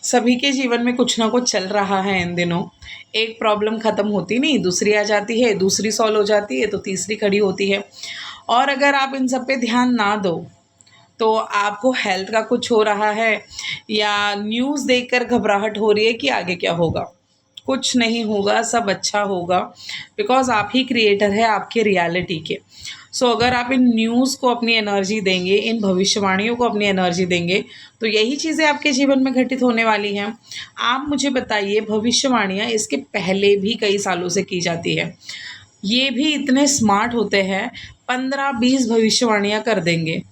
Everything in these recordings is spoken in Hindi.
सभी के जीवन में कुछ ना कुछ चल रहा है इन दिनों। एक प्रॉब्लम ख़त्म होती नहीं, दूसरी आ जाती है, दूसरी सॉल्व हो जाती है, तो तीसरी खड़ी होती है। और अगर आप इन सब पे ध्यान ना दो, तो आपको हेल्थ का कुछ हो रहा है या न्यूज़ देखकर घबराहट हो रही है कि आगे क्या होगा। कुछ नहीं होगा, सब अच्छा होगा, बिकॉज़ आप ही क्रिएटर हैं आपके रियलिटी के। सो अगर आप इन न्यूज़ को अपनी एनर्जी देंगे, इन भविष्यवाणियों को अपनी एनर्जी देंगे, तो यही चीज़ें आपके जीवन में घटित होने वाली हैं। आप मुझे बताइए, भविष्यवाणियाँ इसके पहले भी कई सालों से की जाती है। ये भी इतने स्मार्ट होते हैं, 15-20 भविष्यवाणियाँ कर देंगे।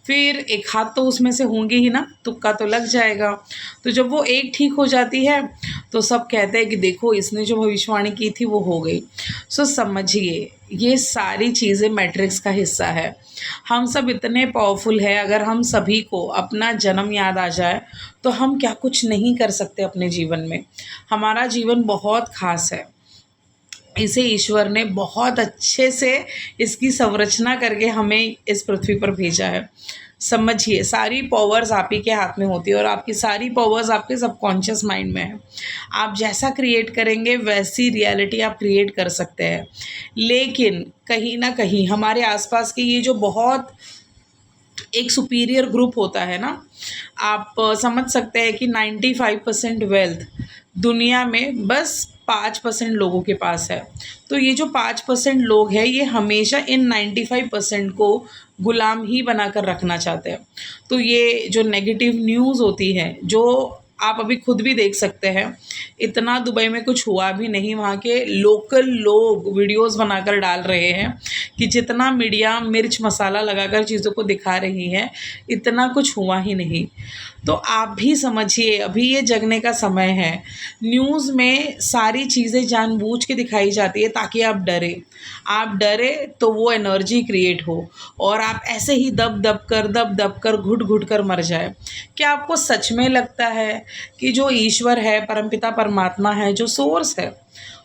फिर एक हाथ तो उसमें से होंगी ही ना, तुक्का तो लग जाएगा। तो जब वो एक ठीक हो जाती है, तो सब कहते हैं कि देखो इसने जो भविष्यवाणी की थी वो हो गई। सो समझिए, ये सारी चीज़ें मैट्रिक्स का हिस्सा है। हम सब इतने पावरफुल हैं, अगर हम सभी को अपना जन्म याद आ जाए, तो हम क्या कुछ नहीं कर सकते अपने जीवन में। हमारा जीवन बहुत ख़ास है। इसे ईश्वर ने बहुत अच्छे से इसकी संरचना करके हमें इस पृथ्वी पर भेजा है। समझिए, सारी पावर्स आप ही के हाथ में होती है और आपकी सारी पावर्स आपके सबकॉन्शियस माइंड में है। आप जैसा क्रिएट करेंगे वैसी रियलिटी आप क्रिएट कर सकते हैं। लेकिन कहीं न कहीं हमारे आस-पास के ये जो बहुत एक सुपीरियर ग्रुप होता है ना, आप समझ सकते हैं कि 95% वेल्थ दुनिया में बस 5% लोगों के पास है। तो ये जो 5% लोग हैं, ये हमेशा इन 95% को गुलाम ही बनाकर रखना चाहते हैं। तो ये जो नेगेटिव न्यूज़ होती है, जो आप अभी खुद भी देख सकते हैं, इतना दुबई में कुछ हुआ भी नहीं, वहाँ के लोकल लोग वीडियोज़ बनाकर डाल रहे हैं कि जितना मीडिया मिर्च मसाला लगाकर चीज़ों को दिखा रही है, इतना कुछ हुआ ही नहीं। तो आप भी समझिए, अभी ये जगने का समय है। न्यूज़ में सारी चीज़ें जानबूझ के दिखाई जाती है ताकि आप डरें। आप डरें तो वो एनर्जी क्रिएट हो और आप ऐसे ही दब-दब कर, घुट-घुट कर मर जाएँ। क्या आपको सच में लगता है कि जो ईश्वर है, परमपिता परमात्मा है, जो सोर्स है,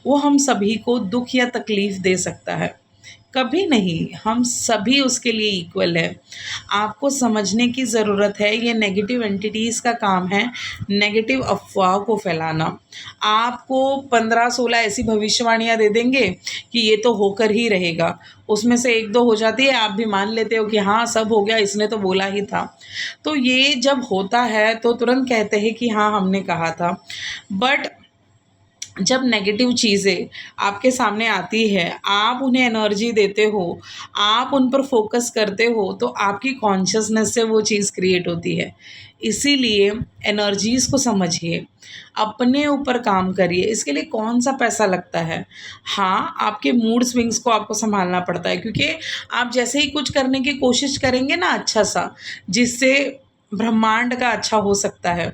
वो हम सभी को दुःख या तकलीफ़ दे सकता है? कभी नहीं, हम सभी उसके लिए इक्वल हैं। आपको समझने की ज़रूरत है, ये नेगेटिव एंटिटीज़ का काम है, नेगेटिव अफ़वाह को फैलाना। आपको 15-16 ऐसी भविष्यवाणियाँ दे देंगे कि ये तो होकर ही रहेगा। उसमें से 1-2 हो जाती है, आप भी मान लेते हो कि हाँ, सब हो गया, इसने तो बोला ही था। तो ये जब होता है, तो तुरंत कहते हैं कि हाँ, हमने कहा था। बट जब नेगेटिव चीज़ें आपके सामने आती है, आप उन्हें एनर्जी देते हो, आप उन पर फ़ोकस करते हो, तो आपकी कॉन्शसनेस से वो चीज़ क्रिएट होती है। इसीलिए एनर्जीज़ को समझिए, अपने ऊपर काम करिए, इसके लिए कौन-सा पैसा लगता है। हाँ, आपके मूड स्विंग्स को आपको सँभालना पड़ता है, क्योंकि आप जैसे ही कुछ करने की कोशिश करेंगे ना अच्छा-सा, जिससे ब्रह्मांड का अच्छा हो सकता है।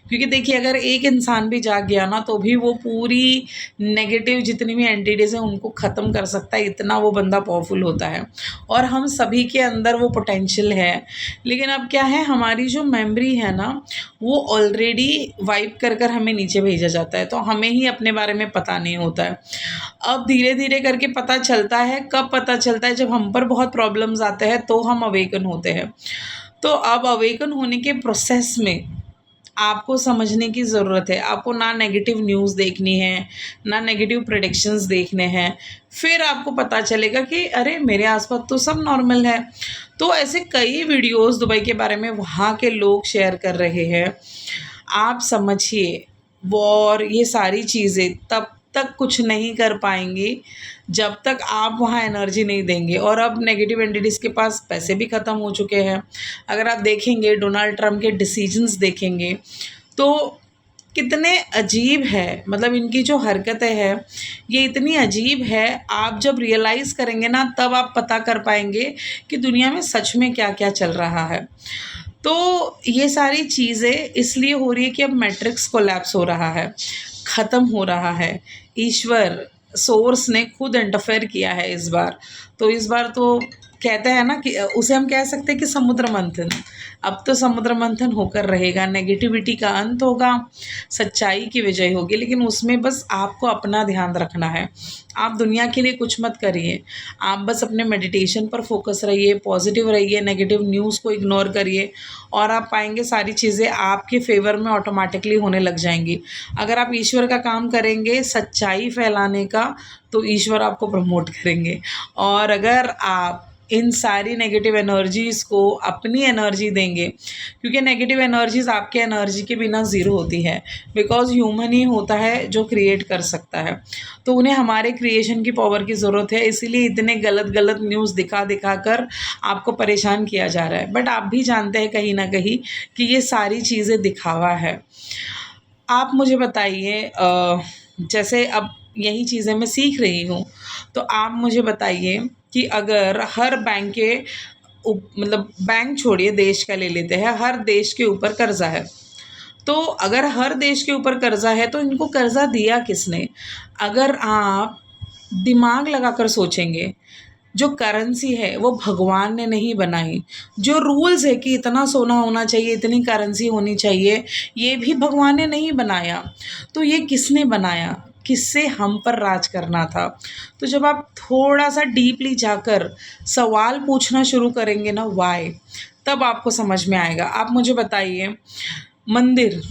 क्योंकि देखिए, अगर एक इंसान भी जाग गया ना, तो भी वो पूरी नेगेटिव जितनी भी एंटिटीज़ हैं उनको ख़त्म कर सकता है, इतना वो बंदा पावरफुल होता है। और हम सभी के अंदर वो पोटेंशियल है। लेकिन अब क्या है, हमारी जो मेमोरी है ना, वो ऑलरेडी वाइप कर कर हमें नीचे भेजा जाता है, तो हमें ही अपने बारे में पता नहीं होता है। अब धीरे-धीरे करके पता चलता है, कब पता चलता है, जब हम पर बहुत प्रॉब्लम्स आते हैं, तो हम अवेकन होते हैं। तो अब अवेकन होने के प्रोसेस में आपको समझने की ज़रूरत है। आपको ना नेगेटिव न्यूज़ देखनी है, ना नेगेटिव प्रेडिक्शंस देखने हैं। फिर आपको पता चलेगा कि अरे! मेरे आस-पास तो सब नॉर्मल है। तो ऐसे कई वीडियोज़ दुबई के बारे में वहाँ के लोग शेयर कर रहे हैं। आप समझिए, वॉर ये सारी चीज़ें तब तक कुछ नहीं कर पाएँगी, जब तक आप वहाँ एनर्जी नहीं देंगे। और अब नेगेटिव एंटिटीज़ के पास पैसे भी ख़त्म हो चुके हैं। अगर आप देखेंगे, डोनाल्ड ट्रंप के डिसीजंस देखेंगे, तो कितने अजीब है, मतलब इनकी जो हरकतें हैं, ये इतनी अजीब है। आप जब रियलाइज़ करेंगे ना, तब आप पता कर पाएँगे कि दुनिया में सच में क्या-क्या चल रहा है। तो ये सारी चीज़ें इसलिए हो रही है कि अब मैट्रिक्स कोलैप्स हो रहा है, ख़त्म हो रहा है। ईश्वर, सोर्स ने खुद इंटरफेयर किया है इस बार। तो इस बार तो कहते हैं ना कि उसे हम कह सकते हैं कि समुद्र मंथन। अब तो समुद्र मंथन होकर रहेगा, नेगेटिविटी का अंत होगा, सच्चाई की विजय होगी, लेकिन उसमें बस आपको अपना ध्यान रखना है। आप दुनिया के लिए कुछ मत करिए, आप बस अपने मेडिटेशन पर फोकस रहिए, पॉजिटिव रहिए, नेगेटिव न्यूज़ को इग्नोर करिए और आप पाएंगे सारी चीज़ें आपके फेवर में ऑटोमेटिकली होने लग जाएंगी। अगर आप ईश्वर का काम करेंगे सच्चाई फैलाने का, तो ईश्वर आपको प्रमोट करेंगे। और अगर आप इन सारी नेगेटिव एनर्जीज़ को अपनी एनर्जी देंगे, क्योंकि नेगेटिव एनर्जीज़ आपके एनर्जी के बिना ज़ीरो होती है, बिकॉज़ ह्यूमन ही होता है जो क्रिएट कर सकता है, तो उन्हें हमारे क्रिएशन की पावर की ज़रूरत है। इसीलिए इतने गलत गलत न्यूज़ दिखा दिखा कर आपको परेशान किया जा रहा है। बट आप भी जानते हैं कहीं ना कहीं कि ये सारी चीज़ें दिखावा है। आप मुझे बताइए, जैसे अब यही चीज़ें मैं सीख रही हूँ, तो आप मुझे बताइए कि अगर हर बैंक के मतलब बैंक छोड़िए, देश का ले लेते हैं, हर देश के ऊपर कर्जा है, तो अगर हर देश के ऊपर कर्जा है तो इनको कर्जा दिया किसने? अगर आप दिमाग लगाकर सोचेंगे, जो करेंसी है वो भगवान ने नहीं बनाई, जो रूल्स है कि इतना सोना होना चाहिए, इतनी करेंसी होनी चाहिए, ये भी भगवान ने नहीं बनाया। तो ये किसने बनाया? किससे हम पर राज करना था? तो जब आप थोड़ा सा डीपली जाकर सवाल पूछना शुरू करेंगे ना, वाई, तब आपको समझ में आएगा। आप मुझे बताइए, मंदिर,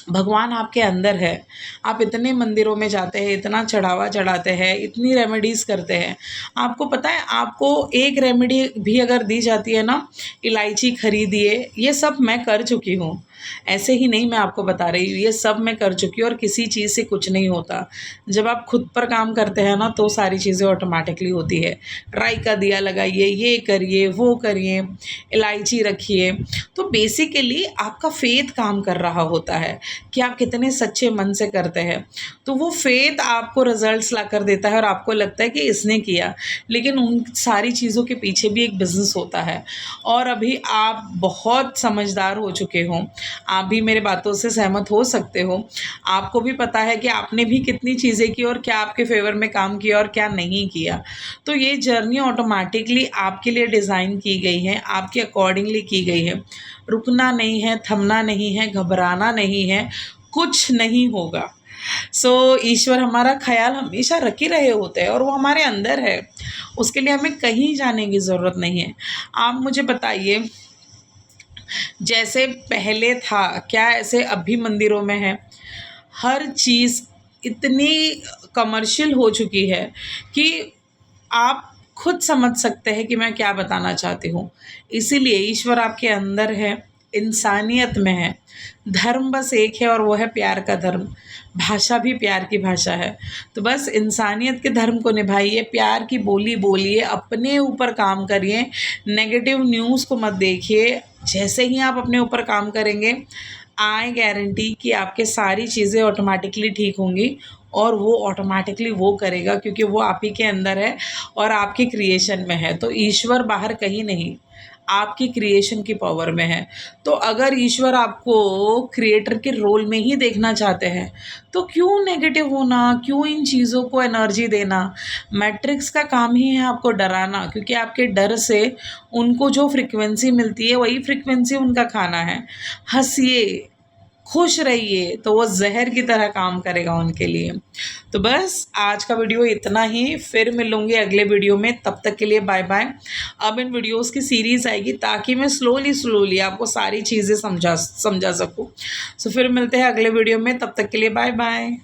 भगवान आपके अंदर है, आप इतने मंदिरों में जाते हैं, इतना चढ़ावा चढ़ाते हैं, इतनी रेमेडीज़ करते हैं, आपको पता है आपको एक रेमेडी भी अगर दी जाती है ना, इलायची खरीदिए, ये सब मैं कर चुकी हूँ, ऐसे ही नहीं मैं आपको बता रही हूँ, ये सब मैं कर चुकी हूँ और किसी चीज़ से कुछ नहीं होता। जब आप खुद पर काम करते हैं ना, तो सारी चीज़ें ऑटोमेटिकली होती है। राई का दिया लगाइए, ये करिए, वो करिए, इलायची रखिए, तो बेसिकली आपका फेथ काम कर रहा होता है कि आप कितने सच्चे मन से करते हैं। तो वो फेथ आपको रिजल्ट्स ला कर देता है और आपको लगता है कि इसने किया, लेकिन उन सारी चीज़ों के पीछे भी एक बिज़नेस होता है। और अभी आप बहुत समझदार हो चुके हो, आप भी मेरे बातों से सहमत हो सकते हो, आपको भी पता है कि आपने भी कितनी चीज़ें की और क्या आपके फेवर में काम किया और क्या नहीं किया। तो ये जर्नी ऑटोमेटिकली आपके लिए डिज़ाइन की गई है, आपके अकॉर्डिंगली की गई है। रुकना नहीं है, थमना नहीं है, घबराना नहीं है, कुछ नहीं होगा। ईश्वर हमारा ख्याल हमेशा रख ही रहे होते हैं और वो हमारे अंदर है, उसके लिए हमें कहीं जाने की ज़रूरत नहीं है। आप मुझे बताइए, जैसे पहले था, क्या ऐसे अब भी मंदिरों में है? हर चीज़ इतनी कमर्शियल हो चुकी है कि आप खुद समझ सकते हैं कि मैं क्या बताना चाहती हूँ। इसीलिए ईश्वर आपके अंदर है, इंसानियत में है, धर्म बस एक है और वो है प्यार का धर्म, भाषा भी प्यार की भाषा है। तो बस इंसानियत के धर्म को निभाइए, प्यार की बोली बोलिए, अपने ऊपर काम करिए, नेगेटिव न्यूज़ को मत देखिए। जैसे ही आप अपने ऊपर काम करेंगे, आई गारंटी कि आपके सारी चीज़ें ऑटोमेटिकली ठीक होंगी और वो ऑटोमेटिकली वो करेगा, क्योंकि वो आप ही के अंदर है और आपके क्रिएशन में है। तो ईश्वर बाहर कहीं नहीं, आपकी क्रिएशन की पावर में है। तो अगर ईश्वर आपको क्रिएटर के रोल में ही देखना चाहते हैं, तो क्यों नेगेटिव होना, क्यों इन चीज़ों को एनर्जी देना? मैट्रिक्स का काम ही है आपको डराना, क्योंकि आपके डर से उनको जो फ्रिक्वेंसी मिलती है वही फ्रिक्वेंसी उनका खाना है। हंसिए, खुश रहिए, तो वो जहर की तरह काम करेगा उनके लिए। तो बस आज का वीडियो इतना ही, फिर मिलूंगी अगले वीडियो में, तब तक के लिए बाय बाय। अब इन वीडियोस की सीरीज़ आएगी ताकि मैं स्लोली आपको सारी चीज़ें समझा सकूं। फिर मिलते हैं अगले वीडियो में, तब तक के लिए बाय बाय।